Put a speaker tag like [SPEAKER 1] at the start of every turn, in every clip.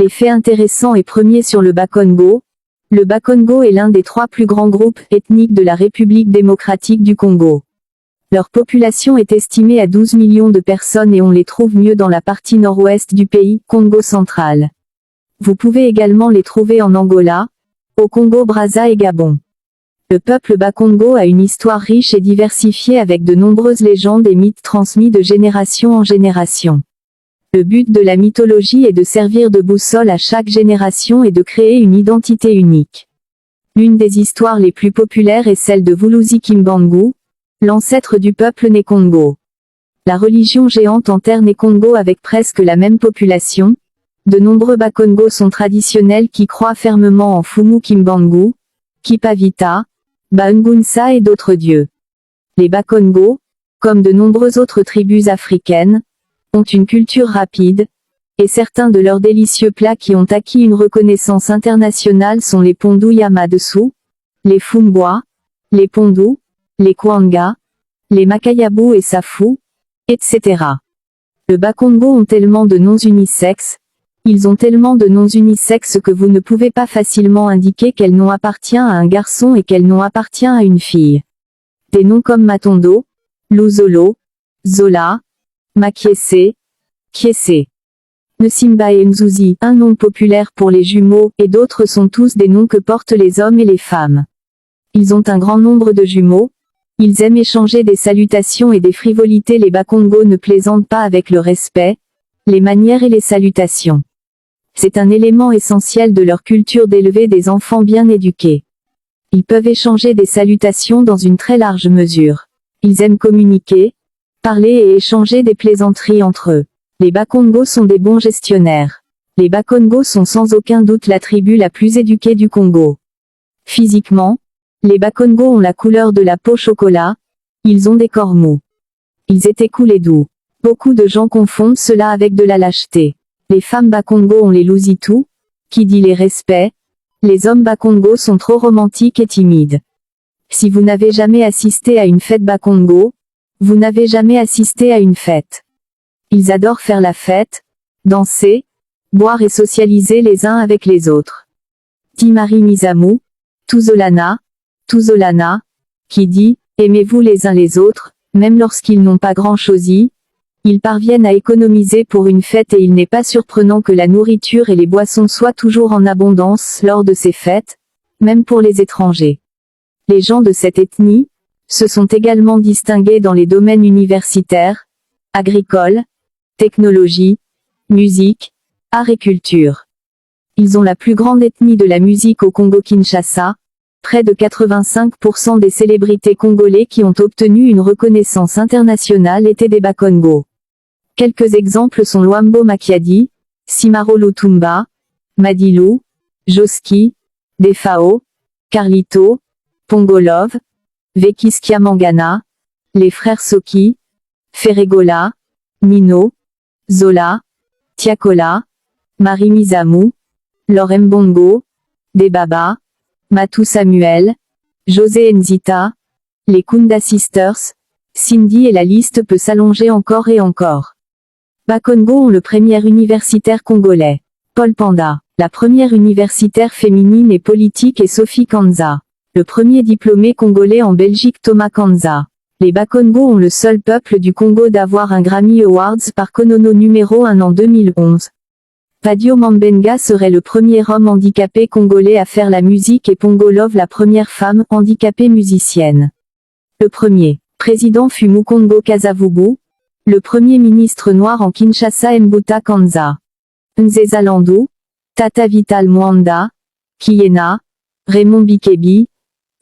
[SPEAKER 1] Les faits intéressants et premiers sur le Bas-Congo. Le Bas-Congo est l'un des 3 plus grands groupes ethniques de la République démocratique du Congo. Leur population est estimée à 12 millions de personnes et on les trouve mieux dans la partie nord-ouest du pays, Congo central. Vous pouvez également les trouver en Angola, au Congo-Brazza et Gabon. Le peuple Bas-Congo a une histoire riche et diversifiée avec de nombreuses légendes et mythes transmis de génération en génération. Le but de la mythologie est de servir de boussole à chaque génération et de créer une identité unique. L'une des histoires les plus populaires est celle de Vuluzi Kimbangu, l'ancêtre du peuple Né-Congo. La religion géante enterre Né-Congo avec presque la même population. De nombreux Bas-Congo sont traditionnels qui croient fermement en Fumu Kimbangu, Kipavita, Baungunsa et d'autres dieux. Les Bas-Congo, comme de nombreuses autres tribus africaines, ont une culture rapide, et certains de leurs délicieux plats qui ont acquis une reconnaissance internationale sont les pondou Yamadesu, les Fumbwa, les pondou, les kwanga, les makayabu et safu, etc. Le Bas-Congo ont tellement de noms unisexes, ils ont tellement de noms unisexes que vous ne pouvez pas facilement indiquer quel nom appartient à un garçon et quel nom appartient à une fille. Des noms comme Matondo, Luzolo, Zola, Makiese, Kiese, Nsimba et Nzuzi, un nom populaire pour les jumeaux, et d'autres sont tous des noms que portent les hommes et les femmes. Ils ont un grand nombre de jumeaux, ils aiment échanger des salutations et des frivolités. Les Bas-Congo ne plaisantent pas avec le respect, les manières et les salutations. C'est un élément essentiel de leur culture d'élever des enfants bien éduqués. Ils peuvent échanger des salutations dans une très large mesure. Ils aiment communiquer, parler et échanger des plaisanteries entre eux. Les Bas-Congo sont des bons gestionnaires. Les Bas-Congo sont sans aucun doute la tribu la plus éduquée du Congo. Physiquement, les Bas-Congo ont la couleur de la peau chocolat, ils ont des corps mous. Ils étaient cool et doux. Beaucoup de gens confondent cela avec de la lâcheté. Les femmes Bas-Congo ont les lousitou, qui dit les respects. Les hommes Bas-Congo sont trop romantiques et timides. Si vous n'avez jamais assisté à une fête Bas-Congo, vous n'avez jamais assisté à une fête. Ils adorent faire la fête, danser, boire et socialiser les uns avec les autres. Timari Mizamu, Tuzolana, qui dit « Aimez-vous les uns les autres, même lorsqu'ils n'ont pas grand-chose ». Ils parviennent à économiser pour une fête et il n'est pas surprenant que la nourriture et les boissons soient toujours en abondance lors de ces fêtes, même pour les étrangers. Les gens de cette ethnie se sont également distingués dans les domaines universitaires, agricoles, technologie, musique, art et culture. Ils ont la plus grande ethnie de la musique au Congo-Kinshasa. Près de 85% des célébrités congolais qui ont obtenu une reconnaissance internationale étaient des Bas-Congo. Quelques exemples sont Luambo Makiadi, Simaro Lutumba, Madilu, Joski, Defao, Carlito, Pongolov, Vekiskia Mangana, les frères Soki, Ferregola, Nino, Zola, Tiakola, Marie Mizamu, Laure Mbongo, Debaba, Matou Samuel, José Nzita, les Kunda Sisters, Cindy et la liste peut s'allonger encore et encore. Bas-Congo ont le premier universitaire congolais. Paul Panda. La première universitaire féminine et politique est Sophie Kanza. Le premier diplômé congolais en Belgique Thomas Kanza. Les Bas-Congo ont le seul peuple du Congo d'avoir un Grammy Awards par Konono numéro 1 en 2011. Padio Mambenga serait le premier homme handicapé congolais à faire la musique et Pongolov la première femme handicapée musicienne. Le premier président fut Mukongo Kasavubu, le premier ministre noir en Kinshasa Mbuta Kanza. Nzeza Landou, Tata Vital Mwanda, Kiena, Raymond Bikebi,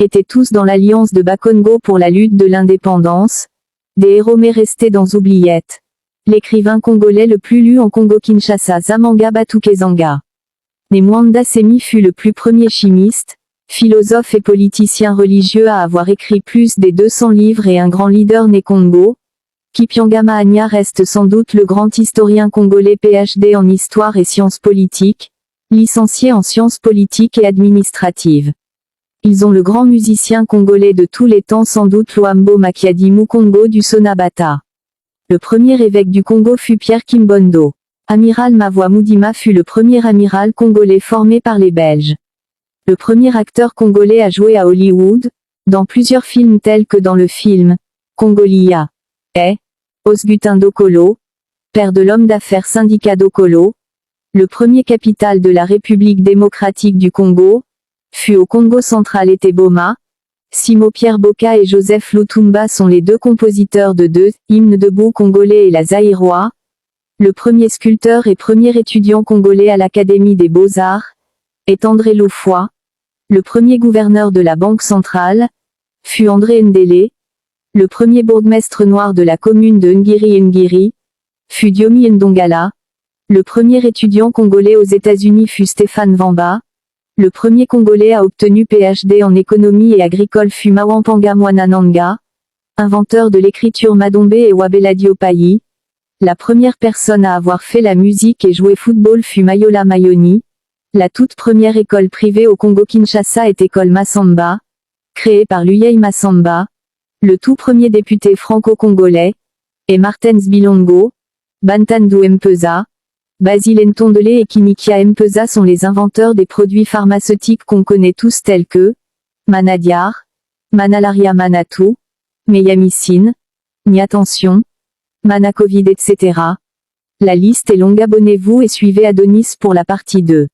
[SPEAKER 1] étaient tous dans l'alliance de Bas-Congo pour la lutte de l'indépendance, des héros mais restés dans oubliettes. L'écrivain congolais le plus lu en Congo-Kinshasa Zamanga Batukezanga. Mwanda Semi fut le plus premier chimiste, philosophe et politicien religieux à avoir écrit plus des 200 livres et un grand leader né Congo. Kipyanga Mahania reste sans doute le grand historien congolais PhD en histoire et sciences politiques, licencié en sciences politiques et administratives. Ils ont le grand musicien congolais de tous les temps sans doute Luambo Makiadi Mukongo du Sonabata. Le premier évêque du Congo fut Pierre Kimbondo. Amiral Mavoa Moudima fut le premier amiral congolais formé par les Belges. Le premier acteur congolais à jouer à Hollywood, dans plusieurs films tels que dans le film Congolia est Osgutin Dokolo, père de l'homme d'affaires Syndicat Dokolo. Le premier capital de la République démocratique du Congo fut au Congo central et Boma. Simo Pierre Boka et Joseph Lutumba sont les deux compositeurs de deux hymnes debout congolais et la zaïrois. Le premier sculpteur et premier étudiant congolais à l'Académie des Beaux-Arts est André Lofoy. Le premier gouverneur de la Banque centrale fut André Ndélé. Le premier bourgmestre noir de la commune de Ngiri fut Diomi Ndongala. Le premier étudiant congolais aux États-Unis fut Stéphane Wamba. Le premier Congolais a obtenu PhD en économie et agricole fut Mawampanga Mwanananga, inventeur de l'écriture Madombe et Wabela Diopayi. La première personne à avoir fait la musique et joué football fut Mayola Mayoni. La toute première école privée au Congo-Kinshasa est école Massamba, créée par Luyei Massamba. Le tout premier député franco-congolais est Martens Bilongo. Bantandu Mpeza, Basile Ntondele et Kinikia Mpeza sont les inventeurs des produits pharmaceutiques qu'on connaît tous tels que Manadiar, Manalaria Manatu, Meyamycine, Niatention, Manacovid etc. La liste est longue, abonnez-vous et suivez Adonis pour la partie 2.